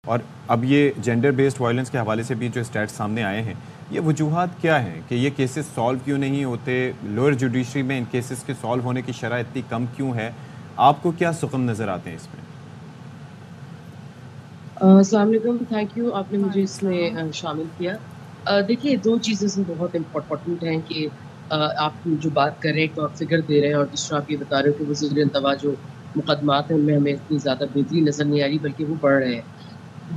اور اب یہ جینڈر بیسڈ وائلنس کے حوالے سے بھی جو اسٹیٹس سامنے آئے ہیں، یہ وجوہات کیا ہیں کہ یہ کیسز سالو کیوں نہیں ہوتے؟ لوئر جوڈیشری میں ان کیسز کے سالو ہونے کی شرح اتنی کم کیوں ہے؟ آپ کو کیا سقم نظر آتے ہیں اس میں؟ السلام علیکم، تھینک یو آپ نے مجھے اس میں شامل کیا. دیکھیے، دو چیزیں اس میں بہت امپورٹنٹ ہیں کہ آپ جو بات کر رہے ہیں، ایک تو آپ فگر دے رہے ہیں، اور دوسرا آپ یہ بتا رہے ہو کہ وزیر انتوا جو مقدمات ہیں ان میں ہمیں اتنی زیادہ بہتری نظر نہیں آ رہی، بلکہ وہ بڑھ رہے ہیں.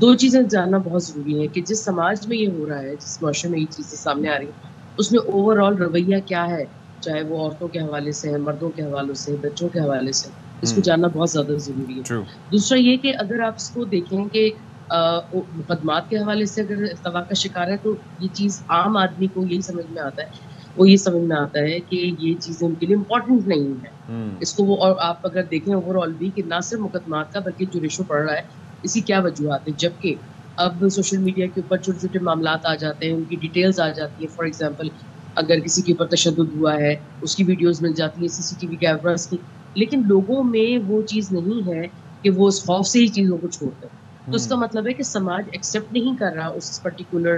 دو چیزیں جاننا بہت ضروری ہے کہ جس سماج میں یہ ہو رہا ہے، جس معاشرے میں یہ چیزیں سامنے آ رہی ہیں، اس میں اوور آل رویہ کیا ہے، چاہے وہ عورتوں کے حوالے سے ہے، مردوں کے حوالے سے، بچوں کے حوالے سے، اس کو جاننا بہت زیادہ ضروری ہے. ٹرو. دوسرا یہ کہ اگر آپ اس کو دیکھیں کہ مقدمات کے حوالے سے اگر ارتوا کا شکار ہے، تو یہ چیز عام آدمی کو یہی سمجھ میں آتا ہے، وہ یہ سمجھ میں آتا ہے کہ یہ چیزیں ان کے لیے امپورٹنٹ نہیں ہے. اس کو وہ، اور آپ اگر دیکھیں اوور آل بھی کہ نہ صرف مقدمات کا بلکہ جو ریشو پڑ رہا ہے، اسی کیا وجوہات ہیں. جبکہ اب سوشل میڈیا کے اوپر چھوٹے چھوٹے معاملات آ جاتے ہیں، ان کی ڈیٹیلز آ جاتی ہیں. فار ایگزامپل، اگر کسی کے اوپر تشدد ہوا ہے، اس کی ویڈیوز مل جاتی ہیں CCTV کیمراز کی، لیکن لوگوں میں وہ چیز نہیں ہے کہ وہ اس خوف سے ہی چیزوں کو چھوڑتے ہیں. تو اس کا مطلب ہے کہ سماج ایکسیپٹ نہیں کر رہا اس پرٹیکولر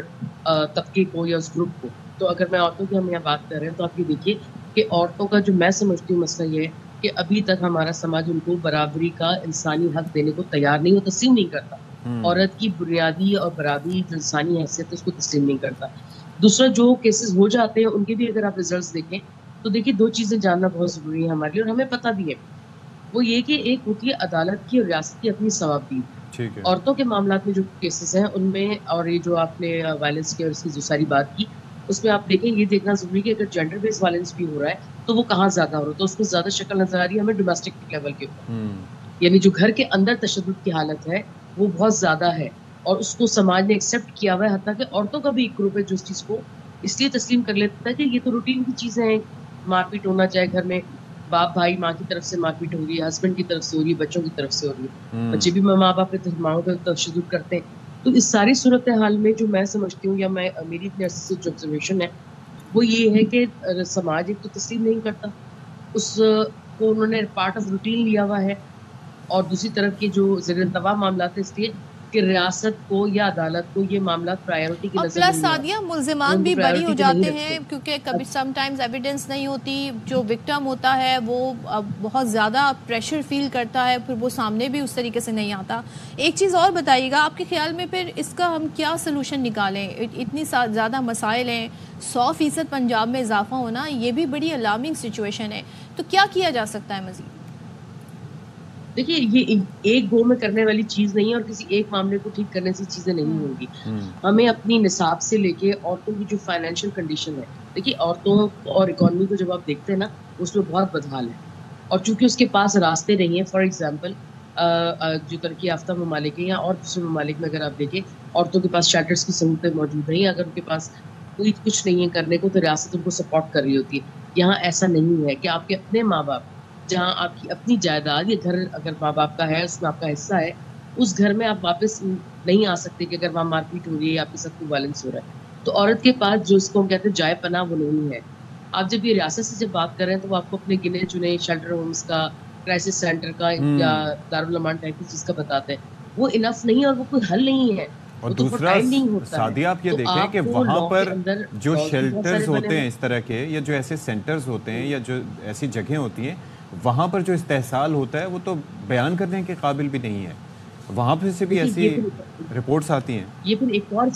طبقے کو یا اس گروپ کو. تو اگر میں عورتوں کی ہم یہاں بات کر رہے ہیں، تو آپ یہ دیکھیے کہ عورتوں کا جو میں سمجھتی ہوں مسئلہ یہ ہے کہ ابھی تک ہمارا سماج ان کو برابری کا انسانی حق دینے کو تیار نہیں، وہ تسلیم نہیں کرتا. عورت کی بنیادی اور برابری جو انسانی حیثیت ہے اس کو تسلیم نہیں کرتا. دوسرا، جو کیسز ہو جاتے ہیں ان کے بھی اگر آپ ریزلٹس دیکھیں تو دیکھیے دو چیزیں جاننا بہت ضروری ہے ہمارے لیے، اور ہمیں پتہ بھی ہے. وہ یہ کہ ایک ہوتی ہے عدالت کی اور ریاست کی اپنی ثوابدید. عورتوں کے معاملات میں جو کیسز ہیں ان میں، اور یہ جو آپ نے وائلنس کی اور اس کی جو ساری بات کی، اس میں آپ دیکھیں، یہ دیکھنا ضروری ہے کہ اگر جینڈر بیس وائلنس بھی ہو رہا ہے تو وہ کہاں زیادہ ہو رہا ہے. تو اس میں زیادہ شکل نظر آ رہی ہے ہمیں ڈومیسٹک لیول کے اوپر، یعنی جو گھر کے اندر تشدد کی حالت ہے وہ بہت زیادہ ہے، اور اس کو سماج نے ایکسیپٹ کیا ہوا ہے. حتیٰ کہ عورتوں کا بھی ایک گروپ ہے جو اس چیز کو اس لیے تسلیم کر لیتا ہے کہ یہ تو روٹین کی چیزیں ہیں. مار پیٹ ہونا چاہے گھر میں، باپ بھائی، ماں کی طرف سے مار پیٹ ہو رہی ہے، ہسبینڈ کی طرف سے ہو رہی ہے، بچوں کی طرف سے ہو رہی ہے، بچے بھی ماں باپ پہ ماں پہ تشدد کرتے ہیں. تو اس ساری صورتحال میں جو میں سمجھتی ہوں، یا میں میری اتنی عرصے سے جو آبزرویشن ہے وہ یہ ہے کہ سماج ایک تو تسلیم نہیں کرتا، اس کو انہوں نے پارٹ آف روٹین لیا ہوا ہے. اور دوسری طرف کی جو زیر التوا معاملات ہیں، اس لیے کہ ریاست کو یا عدالت کو یہ معاملات پرائیورٹی کی اور نظر پلس نہیں سعدیہ، آتے، ملزمان بھی بری ہو جاتے ہیں کیونکہ کبھی سم ٹائمز ایویڈنس نہیں ہوتی، جو وکٹم ہوتا ہے وہ بہت زیادہ پریشر فیل کرتا ہے، پھر وہ سامنے بھی اس طریقے سے نہیں آتا. ایک چیز اور بتائیے گا، آپ کے خیال میں پھر اس کا ہم کیا سلوشن نکالیں؟ اتنی زیادہ مسائل ہیں، 100% پنجاب میں اضافہ ہونا، یہ بھی بڑی الارمنگ سچویشن ہے. تو کیا کیا جا سکتا ہے مزید؟ دیکھیے، یہ ایک گو میں کرنے والی چیز نہیں ہے، اور کسی ایک معاملے کو ٹھیک کرنے سے چیزیں نہیں ہوں گی. ہمیں اپنی نصاب سے لے کے عورتوں کی جو فائنینشیل کنڈیشن ہے، دیکھیے عورتوں اور اکانومی کو جب آپ دیکھتے ہیں نا، اس میں بہت بدحال ہے. اور چونکہ اس کے پاس راستے نہیں ہیں، فار ایگزامپل جو ترقی یافتہ ممالک ہیں یا اور دوسرے ممالک میں اگر آپ دیکھیں، عورتوں کے پاس شیلٹرز کی سہولتیں موجود نہیں ہیں. اگر ان کے پاس کوئی کچھ نہیں ہے کرنے کو تو ریاست ان کو سپورٹ کر رہی ہوتی ہے. یہاں ایسا نہیں ہے کہ آپ کے اپنے ماں باپ، جہاں آپ کی اپنی جائیداد یا گھر اگر ماں باپ کا ہے، اس میں آپ کا حصہ ہے، اس گھر میں آپ واپس نہیں آ سکتے کہ اگر وہاں مار پیٹ ہو رہی ہے یا آپ کے ساتھ کوئی وائلنس ہو رہا ہے. تو عورت کے پاس جو اس کو ہم کہتے ہیں جائے پناہ، وہ نہیں ہے. آپ جب یہ ریاست سے جب بات کر رہے ہیں تو وہ آپ کو اپنے گنے چنے شیلٹر ہومز کا، کرائسس سینٹر کا یا دارالامان ٹائپ کی چیز کا بتاتے ہیں. وہ انف نہیں ہے اور وہ کوئی حل نہیں ہے. اور دوسرا سعدیہ، آپ یہ دیکھیں کہ وہاں پر جو شیلٹرز ہوتے ہیں اس طرح کے، یا جو ایسے سینٹرز ہوتے ہیں یا جو ایسی جگہیں ہوتی ہیں، وہاں پر جو استحصال ہوتا ہے وہ تو بیان کرنے کے قابل بھی نہیں ہے. وہاں پر سے بھی ایسی رپورٹس آتی ہیں. یہ پھر ایک اور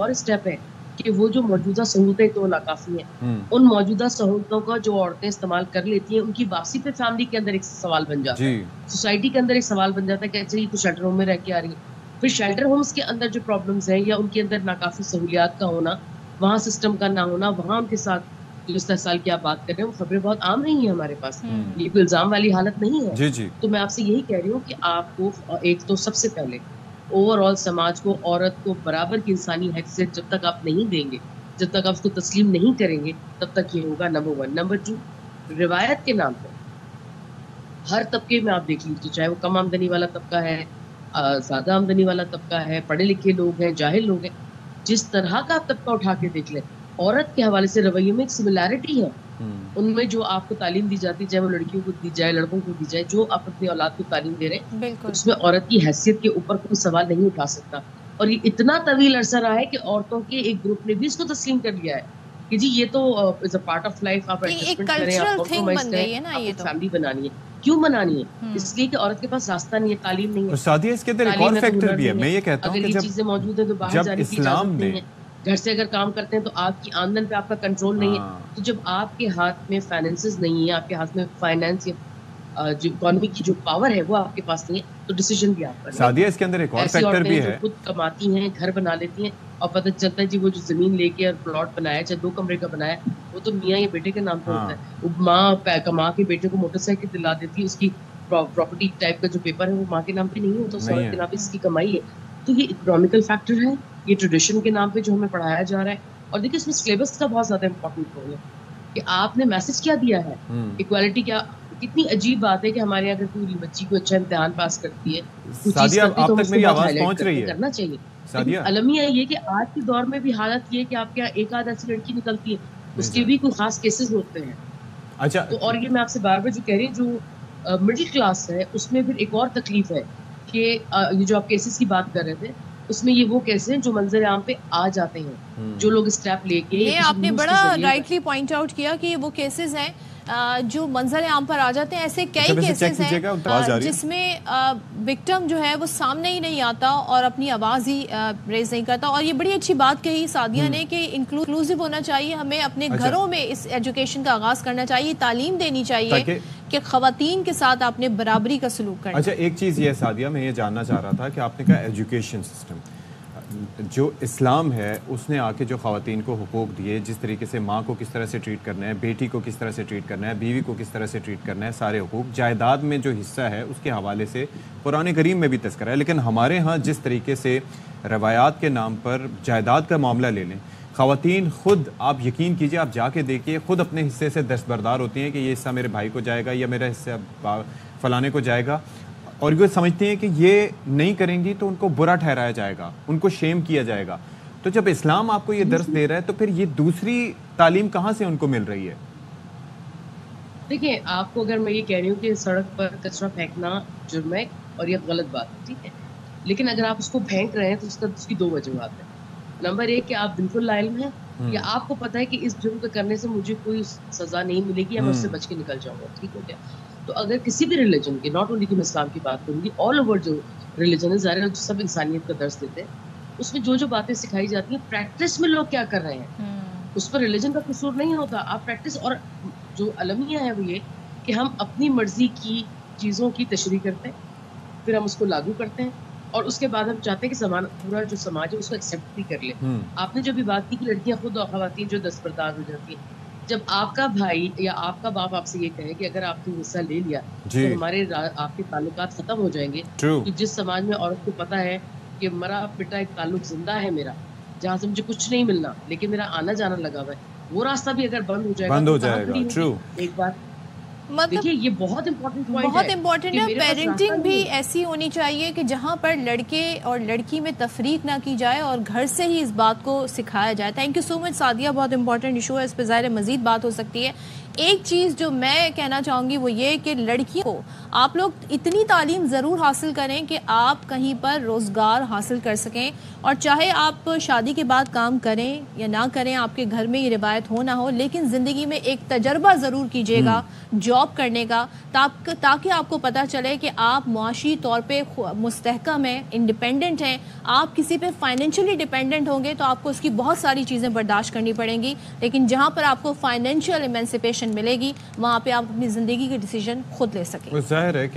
اسٹیپ ہے کہ وہ جو موجودہ سہولتیں تو ناکافی ہیں، ان موجودہ سہولتوں کا جو عورتیں استعمال کر لیتی ہیں، ان کی واپسی پہ فیملی کے اندر ایک سوال بن جاتا ہے، سوسائٹی کے اندر ایک سوال بن جاتا ہے کہ اچھا یہ تو شیلٹر ہوم میں رہ کے آ رہی ہے. پھر شیلٹر ہومز کے اندر جو پرابلمز ہیں یا ان کے اندر ناکافی سہولیات کا ہونا، وہاں سسٹم کا نہ ہونا، وہاں ان کے ساتھ جو استحصال کی آپ بات کر رہے ہیں وہ خبریں بہت عام رہی ہیں ہمارے پاس. یہ کوئی الزام والی حالت نہیں ہے. تو میں آپ سے یہی کہہ رہی ہوں کہ آپ کو ایک تو سب سے پہلے اوور آل سماج کو عورت کو برابر کی انسانی حیثیت جب تک آپ نہیں دیں گے، جب تک آپ اس کو تسلیم نہیں کریں گے، تب تک یہ ہوگا. نمبر 1. نمبر 2، روایت کے نام پر ہر طبقے میں آپ دیکھ لیجیے، چاہے وہ کم آمدنی والا طبقہ ہے، زیادہ آمدنی والا طبقہ ہے، پڑھے لکھے لوگ ہیں، جاہل لوگ ہیں، جس طرح کا آپ طبقہ اٹھا کے دیکھ لیں، عورت کے حوالے سے رویے میں ایک سملیرٹی ہے. ان میں جو آپ کو تعلیم دی جاتی ہے, چاہے وہ لڑکیوں کو دی جائے لڑکوں کو دی جائے, جو آپ اپنی اولاد کو تعلیم دے رہے ہیں, اس میں عورت کی حیثیت کے اوپر کوئی سوال نہیں اٹھا سکتا. اور یہ اتنا طویل عرصہ رہا ہے کہ عورتوں کے ایک گروپ نے بھی اس کو تسلیم کر لیا ہے کہ جی یہ تو از اے پارٹ آف لائف, آپ ایڈجسٹمنٹ کریں, آپ کمپرومائز کریں, آپ فیملی بنانی ہے. کیوں بنانی ہے؟ اس لیے کہ عورت کے پاس راستہ نہیں ہے, تعلیم نہیں ہے. سعدیہ اس کے اندر ایک اور فیکٹر بھی ہے, میں یہ کہتا ہوں کہ اگر یہ چیزیں موجود ہیں تو باہر جانے کی اجازت نہیں ہے. گھر سے اگر کام کرتے ہیں تو آپ کی آمدن پہ آپ کا کنٹرول نہیں ہے. تو جب آپ کے ہاتھ میں فائنینسز نہیں ہے, آپ کے ہاتھ میں فائنینس یا جو اکانومی کی جو پاور ہے وہ آپ کے پاس نہیں ہے, تو ڈیسیژن بھی آپ کا نہیں. سعدیہ اس کے اندر ایک اور فیکٹر بھی ہے, خود کماتی ہیں, گھر بنا لیتی ہیں, اور پتہ چلتا ہے جی وہ جو زمین لے کے اور پلاٹ بنایا, چاہے 2 کمرے کا بنایا, وہ تو میاں یا بیٹے کے نام پہ ہوتا ہے. وہ ماں کما کے بیٹے کو موٹر سائیکل دلا دیتی ہے, اس کی پراپرٹی ٹائپ کا جو پیپر ہے وہ ماں کے نام پہ نہیں ہوتا, عورت کے نام پہ اس کی کمائی ہے. تو یہ اکنامیکل فیکٹر ہے, یہ ٹریڈیشن کے نام پہ جو ہمیں پڑھایا جا رہا ہے. اور دیکھیں اس میں سلیبس کا بہت زیادہ امپورٹنٹ رول ہے کہ آپ نے میسج کیا دیا ہے, ایکوالٹی کیا. کتنی عجیب بات ہے کہ ہمارے اگر کوئی بچی کو اچھا امتحان پاس کرتی ہے, سعدیہ آپ تک میری آواز پہنچ رہی ہے, کرنا چاہیے. المیہ یہ کہ آج کے دور میں بھی حالت یہ کہ آپ کے یہاں ایک آدھ ایسی لڑکی نکلتی ہے, اس کے بھی کوئی خاص کیسز ہوتے ہیں. اچھا, تو اور یہ میں آپ سے بار بار جو کہہ رہی ہوں, جو مڈل کلاس ہے اس میں پھر ایک اور تکلیف ہے کہ یہ جو آپ کیسز کی بات کر رہے تھے, اس میں یہ وہ کیسز ہیں جو منظر عام پہ آ جاتے ہیں, جو لوگ اسٹیپ لے کے. یہ آپ نے بڑا رائٹلی پوائنٹ آؤٹ کیا کہ یہ وہ کیسز ہیں جو منظر عام پر آ جاتے ہیں. ایسے کئی کیسز ہیں جس میں وکٹم جو ہے وہ سامنے ہی نہیں آتا اور اپنی آواز ہی ریز نہیں کرتا. اور یہ بڑی اچھی بات کہی سعدیہ نے کہ انکلوسیو ہونا چاہیے, ہمیں اپنے گھروں میں اس ایجوکیشن کا آغاز کرنا چاہیے, تعلیم دینی چاہیے کہ خواتین کے ساتھ آپ نے برابری کا سلوک کرنا. اچھا, ایک چیز یہ سعدیہ میں یہ جاننا چاہ رہا تھا کہ آپ نے کہا ایجوکیشن سسٹم, جو اسلام ہے اس نے آ کے جو خواتین کو حقوق دیے, جس طریقے سے ماں کو کس طرح سے ٹریٹ کرنا ہے, بیٹی کو کس طرح سے ٹریٹ کرنا ہے, بیوی کو کس طرح سے ٹریٹ کرنا ہے, سارے حقوق, جائیداد میں جو حصہ ہے اس کے حوالے سے قرآن کریم میں بھی تذکرہ ہے. لیکن ہمارے ہاں جس طریقے سے روایات کے نام پر جائیداد کا معاملہ لے لیں, خواتین خود, آپ یقین کیجئے, آپ جا کے دیکھیے, خود اپنے حصے سے دستبردار ہوتی ہیں کہ یہ حصہ میرے بھائی کو جائے گا یا میرا حصہ فلانے کو جائے گا, اور یہ سمجھتے ہیں کہ یہ نہیں کریں گی تو ان کو برا ٹھہرایا جائے گا, ان کو شیم کیا جائے گا. تو جب اسلام آپ کو یہ درس دے رہا ہے تو پھر یہ دوسری تعلیم کہاں سے ان کو مل رہی ہے؟ دیکھیں, آپ کو اگر میں یہ کہہ رہی ہوں کہ سڑک پر کچرا پھینکنا جرم ہے اور یہ غلط بات ہے, ٹھیک ہے, لیکن اگر آپ اس کو پھینک رہے ہیں تو اس کی 2 وجوہات ہیں. نمبر 1 کہ آپ بالکل لا علم ہیں, یا آپ کو پتہ ہے کہ اس جرم کو کرنے سے مجھے کوئی سزا نہیں ملے گی یا میں اس سے بچ کے نکل جاؤں گا, ٹھیک ہو گیا. تو اگر کسی بھی ریلیجن کے, ناٹ اونلی کہ میں اسلام کی بات کروں گی, آل اوور جو ریلیجن ہے, ظاہر ہے جو سب انسانیت کا درس دیتے ہیں, اس میں جو باتیں سکھائی جاتی ہیں, پریکٹس میں لوگ کیا کر رہے ہیں اس پر ریلیجن کا قصور نہیں ہوتا. آپ پریکٹس, اور جو المیہ ہے وہ یہ کہ ہم اپنی مرضی کی چیزوں کی تشریح کرتے ہیں, پھر ہم اس کو لاگو کرتے ہیں, اور اس کے بعد ہم چاہتے ہیں کہ پورا جو سماج ہے اس کو ایکسیپٹ بھی کر لے. آپ نے جو بھی بات کی کہ لڑکیاں خود اور خواتین جو دستبردار ہو جاتی ہیں, جب آپ کا بھائی یا آپ کا باپ آپ سے یہ کہے کہ اگر آپ نے حصہ لے لیا تو ہمارے آپ کے تعلقات ختم ہو جائیں گے, کہ جس سماج میں عورت کو پتا ہے کہ مرا پٹا ایک تعلق زندہ ہے میرا, جہاں سے مجھے کچھ نہیں ملنا لیکن میرا آنا جانا لگا ہوا ہے, وہ راستہ بھی اگر بند ہو جائے گا. ایک بات دیکھیے, یہ بہت امپورٹنٹ ہے. پیرنٹنگ بھی ایسی ہونی چاہیے کہ جہاں پر لڑکے اور لڑکی میں تفریق نہ کی جائے اور گھر سے ہی اس بات کو سکھایا جائے. تھینک یو سو مچ سعدیہ, بہت امپورٹنٹ ایشو ہے, اس پہ ظاہر مزید بات ہو سکتی ہے. ایک چیز جو میں کہنا چاہوں گی وہ یہ کہ لڑکیوں کو آپ لوگ اتنی تعلیم ضرور حاصل کریں کہ آپ کہیں پر روزگار حاصل کر سکیں, اور چاہے آپ شادی کے بعد کام کریں یا نہ کریں, آپ کے گھر میں یہ روایت ہو نہ ہو, لیکن زندگی میں ایک تجربہ ضرور کیجیے گا جاب کرنے کا, تاکہ آپ کو پتہ چلے کہ آپ معاشی طور پہ مستحکم ہیں, انڈیپینڈنٹ ہیں. آپ کسی پہ فائنینشلی ڈیپینڈنٹ ہوں گے تو آپ کو اس کی بہت ساری چیزیں برداشت کرنی پڑیں گی, لیکن جہاں پر آپ کو فائنینشیل ایمنسپیشن ملے گی وہاں پہ آپ اپنی زندگی کے ڈیسیژن خود لے سکیں. ظاہر ہے